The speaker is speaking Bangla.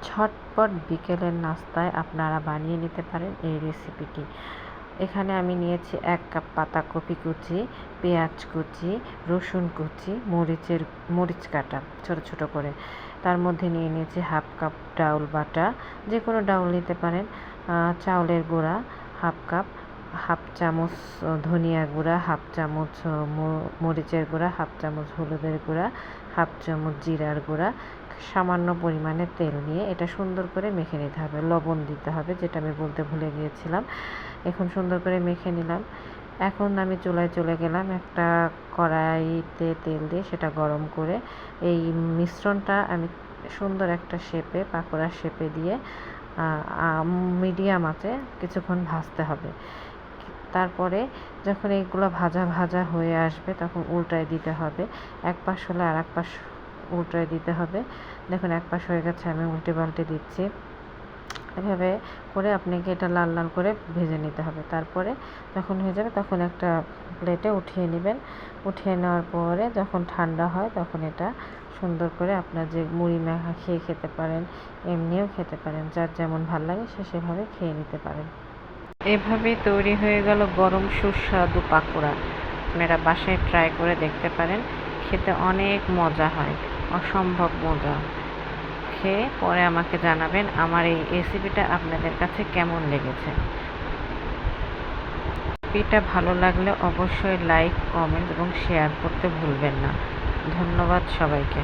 ঝটপট বিকেলের নাস্তায় আপনারা বানিয়ে নিতে পারেন এই রেসিপিটি। এখানে আমি নিয়েছি 1 কাপ পাতাকপি কুচি, পেঁয়াজ কুচি, রসুন কুচি, মরিচ কাটা ছোট ছোট করে। তার মধ্যে নিয়ে নিয়েছি 1/2 কাপ ডাউল বাটা, যে কোনো ডাউল নিতে পারেন। চাউলের গুঁড়া 1/2 কাপ, 1/2 চামচ ধনিয়া গুঁড়া, 1/2 চামচ মরিচের গুঁড়া, 1/2 চামচ হলুদের গুঁড়া, 1/2 চামচ জিরার গুঁড়া, সামান্য পরিমাণে তেল নিয়ে এটা সুন্দর করে মেখে নিতে হবে। লবণ দিতে হবে, যেটা আমি বলতে ভুলে গিয়েছিলাম। এখন সুন্দর করে মেখে নিলাম। এখন আমি চুলায় চলে গেলাম, একটা কড়াইতে তেল দিয়ে সেটা গরম করে এই মিশ্রণটা আমি সুন্দর একটা শেপে, পাকোড়া শেপে দিয়ে মিডিয়াম আঁচে কিছুক্ষণ ভাজতে হবে। তারপরে যখন এইগুলো ভাজা ভাজা হয়ে আসবে তখন উল্টায় দিতে হবে। এক পাশ হলে আর এক পাশ উল্টায় দিতে হবে। দেখুন এক পাশ হয়ে গেছে, আমি উল্টে পাল্টে দিচ্ছি। এভাবে করে আপনাকে এটা লাল লাল করে ভেজে নিতে হবে। তারপরে যখন হয়ে যাবে তখন একটা প্লেটে উঠিয়ে নেবেন। উঠিয়ে নেওয়ার পরে যখন ঠান্ডা হয় তখন এটা সুন্দর করে আপনার যে মুড়ি মাখা খেয়ে খেতে পারেন, এমনিও খেতে পারেন, যার যেমন ভাল লাগে সে সেভাবে খেয়ে নিতে পারেন। এভাবে তৈরি হয়ে গেল গরম সুস্বাদু পাকোড়া। আপনারা বাসায় ট্রাই করে দেখতে পারেন, খেতে অনেক মজা হয়, অসম্ভব মজা। খেয়ে পরে আমাকে জানাবেন আমার এই রেসিপিটা আপনাদের কাছে কেমন লেগেছে। রেসিপিটা ভালো লাগলে অবশ্যই লাইক, কমেন্ট এবং শেয়ার করতে ভুলবেন না। ধন্যবাদ সবাইকে।